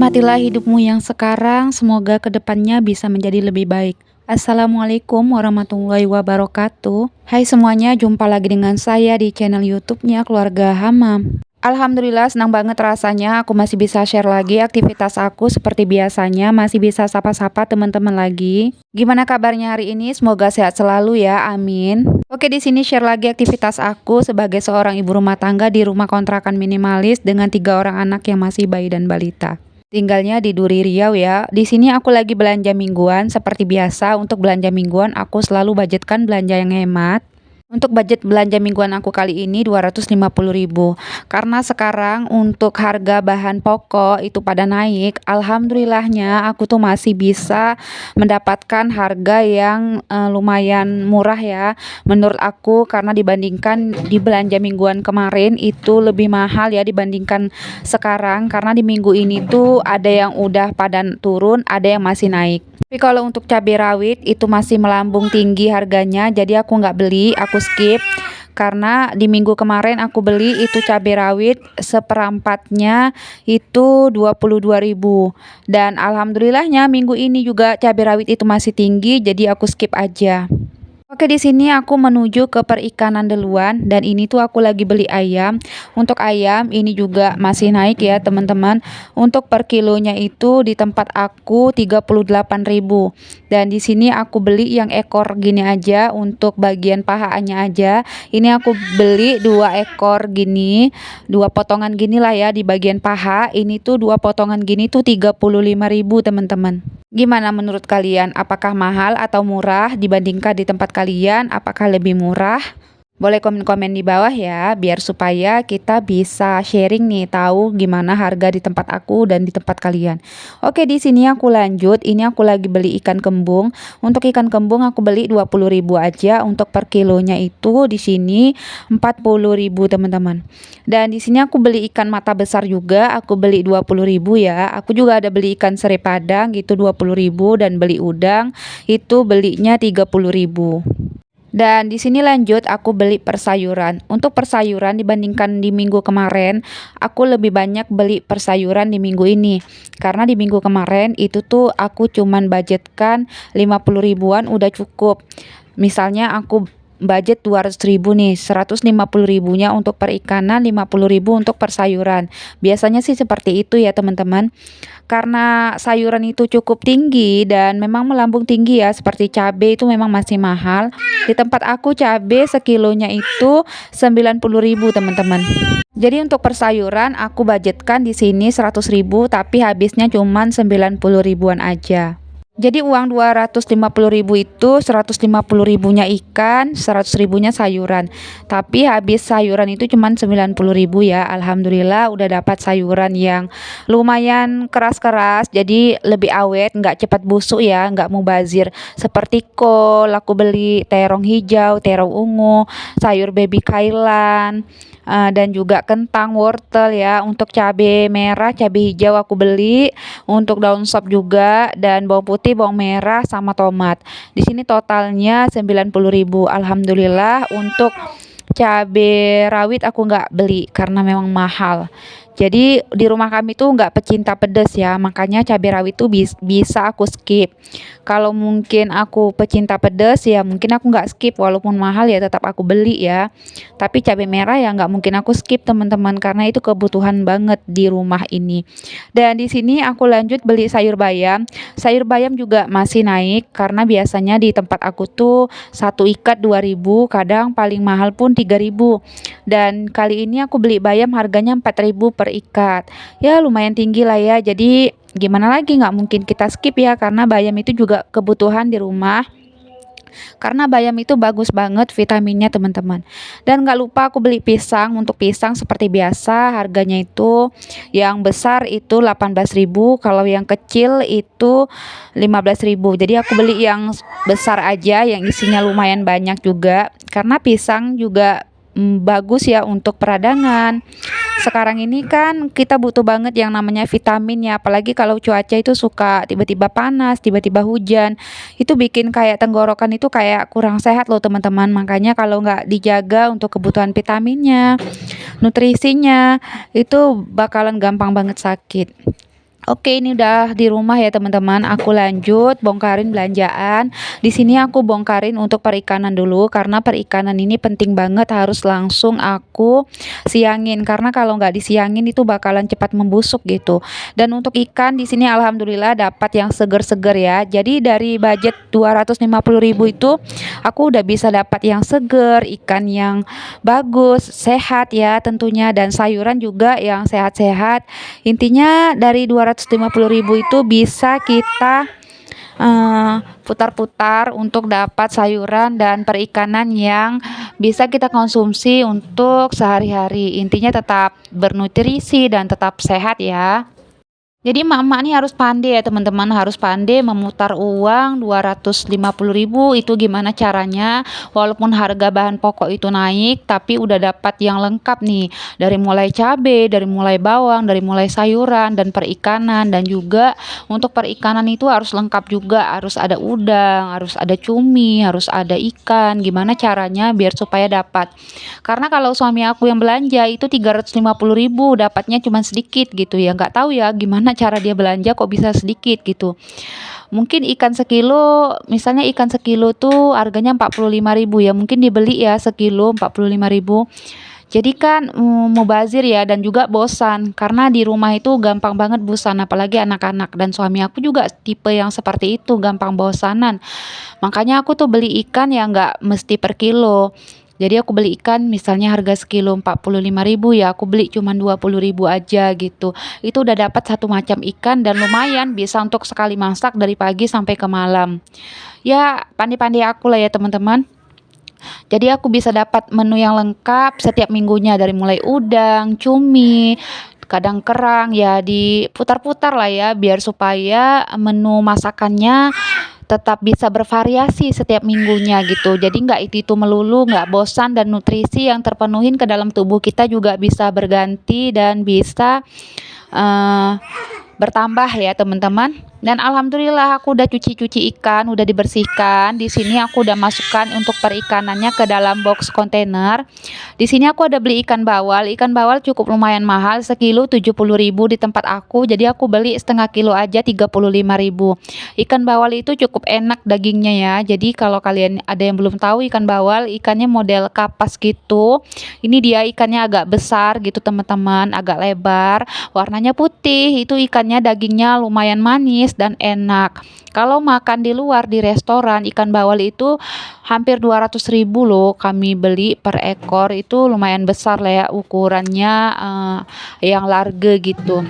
Nikmatilah hidupmu yang sekarang, semoga kedepannya bisa menjadi lebih baik. Assalamualaikum warahmatullahi wabarakatuh. Hai semuanya, jumpa lagi dengan saya di channel YouTube-nya Keluarga Hamam. Alhamdulillah senang banget rasanya aku masih bisa share lagi aktivitas aku seperti biasanya, masih bisa sapa-sapa teman-teman lagi. Gimana kabarnya hari ini? Semoga sehat selalu ya, amin. Oke, di sini share lagi aktivitas aku sebagai seorang ibu rumah tangga di rumah kontrakan minimalis dengan 3 orang anak yang masih bayi dan balita. Tinggalnya di Duri Riau ya. Di sini aku lagi belanja mingguan seperti biasa. Untuk belanja mingguan aku selalu budgetkan belanja yang hemat. Untuk budget belanja mingguan aku kali ini 250.000. Karena sekarang untuk harga bahan pokok itu pada naik, alhamdulillahnya aku tuh masih bisa mendapatkan harga yang lumayan murah ya. Menurut aku karena dibandingkan di belanja mingguan kemarin itu lebih mahal ya dibandingkan sekarang, karena di minggu ini tuh ada yang udah pada turun, ada yang masih naik. Tapi kalau untuk cabai rawit itu masih melambung tinggi harganya, jadi aku nggak beli, aku skip. Karena di minggu kemarin aku beli itu cabai rawit seperempatnya itu 22.000. Dan alhamdulillahnya minggu ini juga cabai rawit itu masih tinggi, jadi aku skip aja. Oke, di sini aku menuju ke perikanan duluan dan ini tuh aku lagi beli ayam. Untuk ayam ini juga masih naik ya, teman-teman. Untuk per kilonya itu di tempat aku 38.000. Dan di sini aku beli yang ekor gini aja untuk bagian pahanya aja. Ini aku beli 2 ekor gini, 2 potongan gini lah ya di bagian paha. Ini tuh 2 potongan gini tuh 35.000, teman-teman. Gimana menurut kalian? Apakah mahal atau murah dibandingkan di tempat kalian? Apakah lebih murah? Boleh komen-komen di bawah ya, biar supaya kita bisa sharing nih, tahu gimana harga di tempat aku dan di tempat kalian. Oke, di sini aku lanjut. Ini aku lagi beli ikan kembung. Untuk ikan kembung aku beli 20.000 aja. Untuk per kilonya itu di sini 40.000, teman-teman. Dan di sini aku beli ikan mata besar juga. Aku beli 20.000 ya. Aku juga ada beli ikan seri padang gitu 20.000 dan beli udang itu belinya 30.000. Dan di sini lanjut aku beli persayuran. Untuk persayuran dibandingkan di minggu kemarin, aku lebih banyak beli persayuran di minggu ini. Karena di minggu kemarin itu tuh aku cuman budgetkan 50 ribuan udah cukup. Misalnya aku budget 200.000 nih, 150 ribunya untuk perikanan, 50 ribu untuk persayuran. Biasanya sih seperti itu ya, teman-teman. Karena sayuran itu cukup tinggi dan memang melambung tinggi ya, seperti cabai itu memang masih mahal. Di tempat aku cabai sekilonya itu 90.000, teman-teman. Jadi untuk persayuran aku budgetkan di sini 100.000 tapi habisnya cuman 90 ribuan aja. Jadi uang 250.000 itu 150 ribunya ikan, 100 ribunya sayuran. Tapi habis sayuran itu cuman 90.000 ya. Alhamdulillah udah dapat sayuran yang lumayan keras-keras, jadi lebih awet, nggak cepat busuk ya, nggak mubazir. Seperti kol, aku beli terong hijau, terong ungu, sayur baby kailan, dan juga kentang, wortel ya. Untuk cabai merah, cabai hijau aku beli, untuk daun sop juga, dan bawang putih, bawang merah sama tomat. Di sini totalnya 90.000. Alhamdulillah untuk cabai rawit aku nggak beli karena memang mahal. Jadi di rumah kami tuh nggak pecinta pedas ya, makanya cabai rawit tuh bisa aku skip. Kalau mungkin aku pecinta pedas ya mungkin aku nggak skip, walaupun mahal ya tetap aku beli ya. Tapi cabai merah ya nggak mungkin aku skip, teman-teman, karena itu kebutuhan banget di rumah ini. Dan di sini aku lanjut beli sayur bayam. Sayur bayam juga masih naik karena biasanya di tempat aku tuh satu ikat 2.000, kadang paling mahal pun 3.000. Dan kali ini aku beli bayam harganya 4.000 per ikat. Ya lumayan tinggi lah ya. Jadi gimana lagi, nggak mungkin kita skip ya, karena bayam itu juga kebutuhan di rumah. Karena bayam itu bagus banget vitaminnya, teman-teman. Dan nggak lupa aku beli pisang. Untuk pisang seperti biasa harganya itu yang besar itu 18.000, kalau yang kecil itu 15.000. Jadi aku beli yang besar aja yang isinya lumayan banyak juga, karena pisang juga bagus ya untuk peradangan. Sekarang ini kan kita butuh banget yang namanya vitamin ya, apalagi kalau cuaca itu suka tiba-tiba panas, tiba-tiba hujan. Itu bikin kayak tenggorokan itu kayak kurang sehat loh, teman-teman. Makanya kalau nggak dijaga untuk kebutuhan vitaminnya, nutrisinya, itu bakalan gampang banget sakit. Oke, ini udah di rumah ya teman-teman. Aku lanjut bongkarin belanjaan. Di sini aku bongkarin untuk perikanan dulu karena perikanan ini penting banget harus langsung aku siangin karena kalau nggak disiangin itu bakalan cepat membusuk gitu. Dan untuk ikan di sini alhamdulillah dapat yang seger-seger ya. Jadi dari budget 250.000 itu aku udah bisa dapat yang seger, ikan yang bagus, sehat ya tentunya dan sayuran juga yang sehat-sehat. Intinya dari 250.000 itu bisa kita putar-putar untuk dapat sayuran dan perikanan yang bisa kita konsumsi untuk sehari-hari. Intinya tetap bernutrisi dan tetap sehat ya. Jadi emak-emak nih harus pandai ya teman-teman, harus pandai memutar uang 250.000 itu gimana caranya, walaupun harga bahan pokok itu naik, tapi udah dapat yang lengkap nih, dari mulai cabai, dari mulai bawang, dari mulai sayuran, dan perikanan, dan juga untuk perikanan itu harus lengkap juga, harus ada udang, harus ada cumi, harus ada ikan, gimana caranya biar supaya dapat. Karena kalau suami aku yang belanja itu 350.000 dapatnya cuma sedikit gitu ya, nggak tahu ya gimana cara dia belanja kok bisa sedikit gitu. Mungkin ikan sekilo, misalnya ikan sekilo tuh harganya 45.000 ya, mungkin dibeli ya sekilo 45.000. Jadi kan mubazir ya dan juga bosan karena di rumah itu gampang banget bosan apalagi anak-anak dan suami aku juga tipe yang seperti itu gampang bosanan. Makanya aku tuh beli ikan yang nggak mesti per kilo. Jadi aku beli ikan misalnya harga sekilo 45.000 ya aku beli cuma 20.000 aja gitu. Itu udah dapat satu macam ikan dan lumayan bisa untuk sekali masak dari pagi sampai ke malam. Ya pandai-pandai aku lah ya teman-teman. Jadi aku bisa dapat menu yang lengkap setiap minggunya dari mulai udang, cumi, kadang kerang ya diputar-putar lah ya biar supaya menu masakannya tetap bisa bervariasi setiap minggunya gitu. Jadi nggak itu melulu, nggak bosan dan nutrisi yang terpenuhin ke dalam tubuh kita juga bisa berganti dan bisa eh, bertambah ya teman-teman. Dan alhamdulillah aku udah cuci-cuci ikan, udah dibersihkan. Di sini aku udah masukkan untuk perikanannya ke dalam box kontainer. Di sini aku ada beli ikan bawal. Ikan bawal cukup lumayan mahal, sekilo 70.000 di tempat aku. Jadi aku beli setengah kilo aja 35.000. Ikan bawal itu cukup enak dagingnya ya. Jadi kalau kalian ada yang belum tahu ikan bawal, ikannya model kapas gitu. Ini dia ikannya agak besar gitu teman-teman, agak lebar, warnanya putih. Itu ikannya dagingnya lumayan manis dan enak. Kalau makan di luar di restoran ikan bawal itu hampir 200.000 loh kami beli per ekor itu lumayan besar lah ya ukurannya yang large gitu.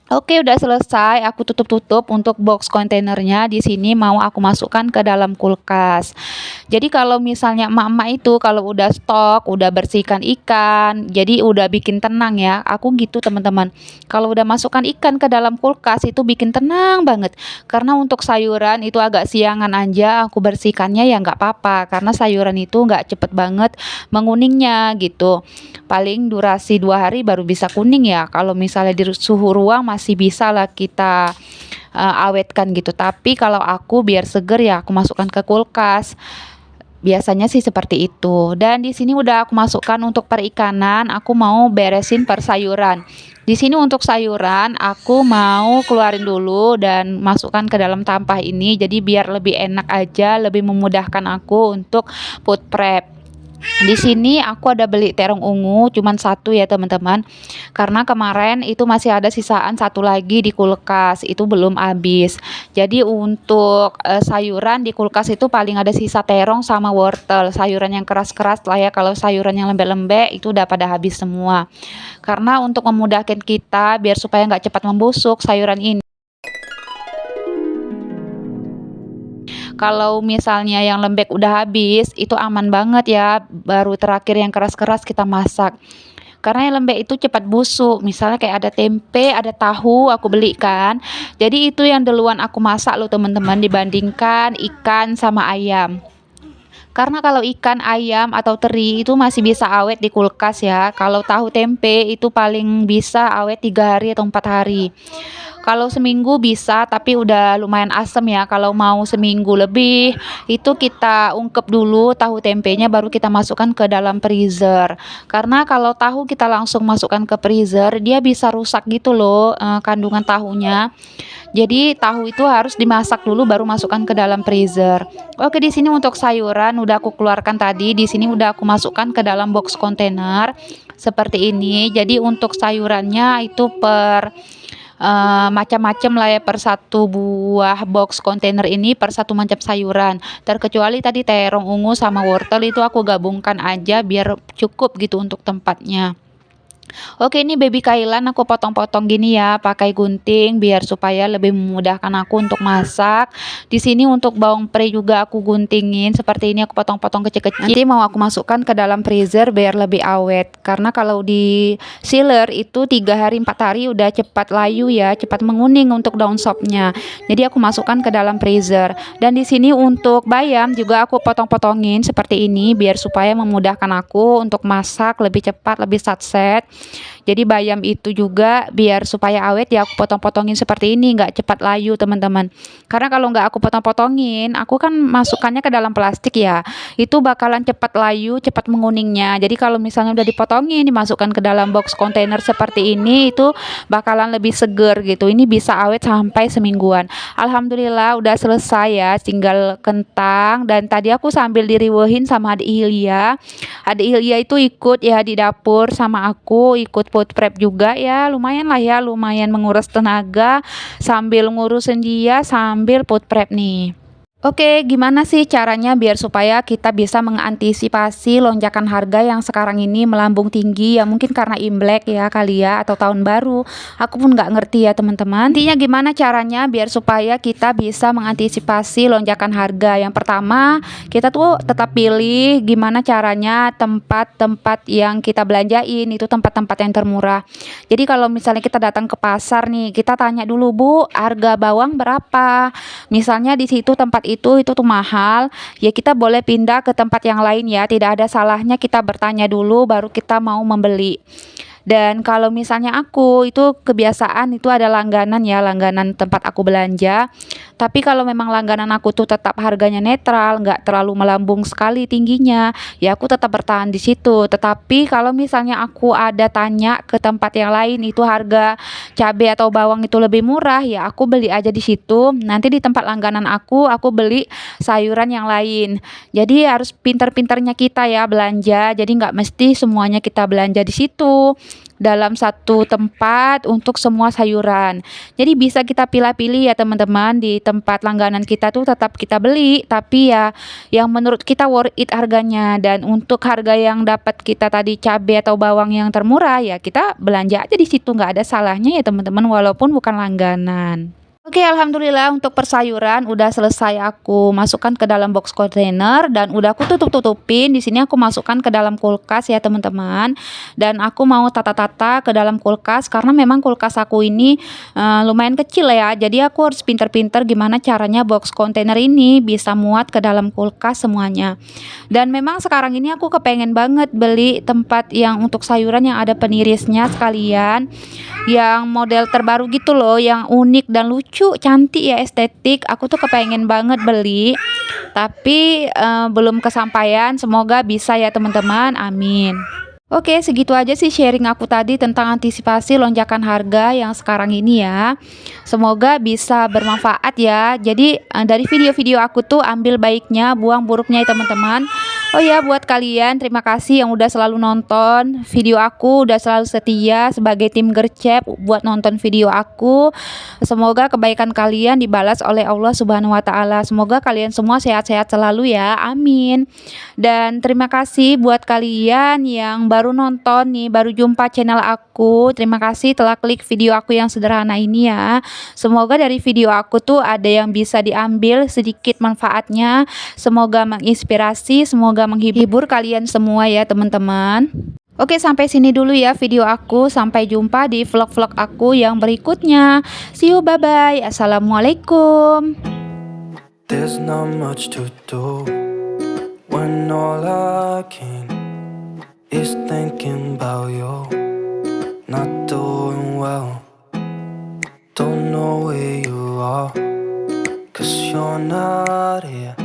Oke, udah selesai. Aku tutup-tutup untuk box kontainernya. Di sini mau aku masukkan ke dalam kulkas. Jadi kalau misalnya emak-emak itu kalau udah stok, udah bersihkan ikan, jadi udah bikin tenang ya. Aku gitu teman-teman. Kalau udah masukkan ikan ke dalam kulkas itu bikin tenang banget. Karena untuk sayuran itu agak siangan aja aku bersihkannya ya nggak apa-apa. Karena sayuran itu nggak cepet banget menguningnya gitu. Paling durasi 2 hari baru bisa kuning ya. Kalau misalnya di suhu ruang masih bisa lah kita awetkan gitu. Tapi kalau aku biar seger ya aku masukkan ke kulkas. Biasanya sih seperti itu. Dan di sini udah aku masukkan untuk perikanan, aku mau beresin per sayuran. Di sini untuk sayuran aku mau keluarin dulu dan masukkan ke dalam tampah ini jadi biar lebih enak aja, lebih memudahkan aku untuk food prep. Di sini aku ada beli terong ungu cuman satu ya teman-teman. Karena kemarin itu masih ada sisaan satu lagi di kulkas, itu belum habis. Jadi untuk sayuran di kulkas itu paling ada sisa terong sama wortel. Sayuran yang keras-keras lah ya. Kalau sayuran yang lembek-lembek itu udah pada habis semua. Karena untuk memudahkan kita biar supaya nggak cepat membusuk sayuran ini. Kalau misalnya yang lembek udah habis, itu aman banget ya, baru terakhir yang keras-keras kita masak. Karena yang lembek itu cepat busuk, misalnya kayak ada tempe, ada tahu aku beli kan. Jadi itu yang duluan aku masak loh teman-teman dibandingkan ikan sama ayam. Karena kalau ikan, ayam, atau teri itu masih bisa awet di kulkas ya. Kalau tahu tempe itu paling bisa awet 3 hari atau 4 hari. Kalau seminggu bisa, tapi udah lumayan asem ya. Kalau mau seminggu lebih, itu kita ungkep dulu tahu tempenya baru kita masukkan ke dalam freezer. Karena kalau tahu kita langsung masukkan ke freezer, dia bisa rusak gitu loh kandungan tahunya. Jadi tahu itu harus dimasak dulu baru masukkan ke dalam freezer. Oke, di sini untuk sayuran udah aku keluarkan tadi. Di sini udah aku masukkan ke dalam box kontainer seperti ini. Jadi untuk sayurannya itu per macam-macam lah ya, per satu buah box kontainer ini per satu macam sayuran. Terkecuali tadi terong ungu sama wortel itu aku gabungkan aja biar cukup gitu untuk tempatnya. Oke, ini baby kailan aku potong-potong gini ya, pakai gunting biar supaya lebih memudahkan aku untuk masak. Di sini untuk bawang pre juga aku guntingin seperti ini, aku potong-potong kecil-kecil. Nanti mau aku masukkan ke dalam freezer biar lebih awet. Karena kalau di sealer itu 3 hari 4 hari udah cepat layu ya, cepat menguning untuk daun sopnya. Jadi aku masukkan ke dalam freezer. Dan di sini untuk bayam juga aku potong-potongin seperti ini biar supaya memudahkan aku untuk masak lebih cepat, lebih satset. Jadi bayam itu juga biar supaya awet ya aku potong-potongin seperti ini, nggak cepat layu teman-teman. Karena kalau nggak aku potong-potongin, aku kan masukkannya ke dalam plastik ya, itu bakalan cepat layu, cepat menguningnya. Jadi kalau misalnya udah dipotongin, dimasukkan ke dalam box kontainer seperti ini, itu bakalan lebih seger gitu. Ini bisa awet sampai semingguan. Alhamdulillah udah selesai ya, tinggal kentang. Dan tadi aku sambil diriwehin sama adik Hilya. Adik Hilya itu ikut ya di dapur sama aku, ikut food prep juga ya, lumayan lah ya, lumayan menguras tenaga sambil ngurusin dia sambil food prep nih. Oke, gimana sih caranya biar supaya kita bisa mengantisipasi lonjakan harga yang sekarang ini melambung tinggi ya, mungkin karena Imlek ya kali ya atau tahun baru. Aku pun nggak ngerti ya teman-teman. Intinya gimana caranya biar supaya kita bisa mengantisipasi lonjakan harga. Yang pertama, kita tuh tetap pilih gimana caranya tempat-tempat yang kita belanjain itu tempat-tempat yang termurah. Jadi kalau misalnya kita datang ke pasar nih, kita tanya dulu, "Bu, harga bawang berapa?" Misalnya di situ tempat itu tuh mahal, ya kita boleh pindah ke tempat yang lain ya. Tidak ada salahnya kita bertanya dulu baru kita mau membeli. Dan kalau misalnya aku itu kebiasaan itu ada langganan ya, langganan tempat aku belanja. Tapi kalau memang langganan aku tuh tetap harganya netral, nggak terlalu melambung sekali tingginya, ya aku tetap bertahan di situ. Tetapi kalau misalnya aku ada tanya ke tempat yang lain itu harga cabai atau bawang itu lebih murah, ya aku beli aja di situ. Nanti di tempat langganan aku beli sayuran yang lain. Jadi harus pintar-pintarnya kita ya belanja. Jadi nggak mesti semuanya kita belanja di situ dalam satu tempat untuk semua sayuran. Jadi bisa kita pilih-pilih ya teman-teman, di tempat langganan kita tuh tetap kita beli, tapi ya yang menurut kita worth it harganya. Dan untuk harga yang dapat kita tadi cabai atau bawang yang termurah ya kita belanja aja di situ, nggak ada salahnya ya teman-teman walaupun bukan langganan. Oke, alhamdulillah untuk persayuran udah selesai aku masukkan ke dalam box kontainer dan udah aku tutup-tutupin. Di sini aku masukkan ke dalam kulkas ya teman-teman. Dan aku mau tata-tata ke dalam kulkas karena memang kulkas aku ini lumayan kecil ya. Jadi aku harus pinter-pinter gimana caranya box kontainer ini bisa muat ke dalam kulkas semuanya. Dan memang sekarang ini aku kepengen banget beli tempat yang untuk sayuran yang ada penirisnya sekalian, yang model terbaru gitu loh, yang unik dan lucu, cantik ya, estetik. Aku tuh kepengen banget beli, tapi belum kesampaian. Semoga bisa ya teman-teman, amin. Oke, segitu aja sih sharing aku tadi tentang antisipasi lonjakan harga yang sekarang ini ya. Semoga bisa bermanfaat ya. Jadi dari video-video aku tuh ambil baiknya, buang buruknya ya teman-teman. Oh ya, buat kalian terima kasih yang udah selalu nonton video aku, udah selalu setia sebagai tim gercep buat nonton video aku. Semoga kebaikan kalian dibalas oleh Allah Subhanahu wa taala. Semoga kalian semua sehat-sehat selalu ya. Amin. Dan terima kasih buat kalian yang baru nonton nih, baru jumpa channel aku. Terima kasih telah klik video aku yang sederhana ini ya. Semoga dari video aku tuh ada yang bisa diambil sedikit manfaatnya. Semoga menginspirasi, semoga menghibur kalian semua ya teman-teman. Oke, sampai sini dulu ya video aku. Sampai jumpa di vlog-vlog aku yang berikutnya. See you, bye-bye. Assalamualaikum. There's not much to do when all I can is thinking about you. Not doing well, don't know you're not here.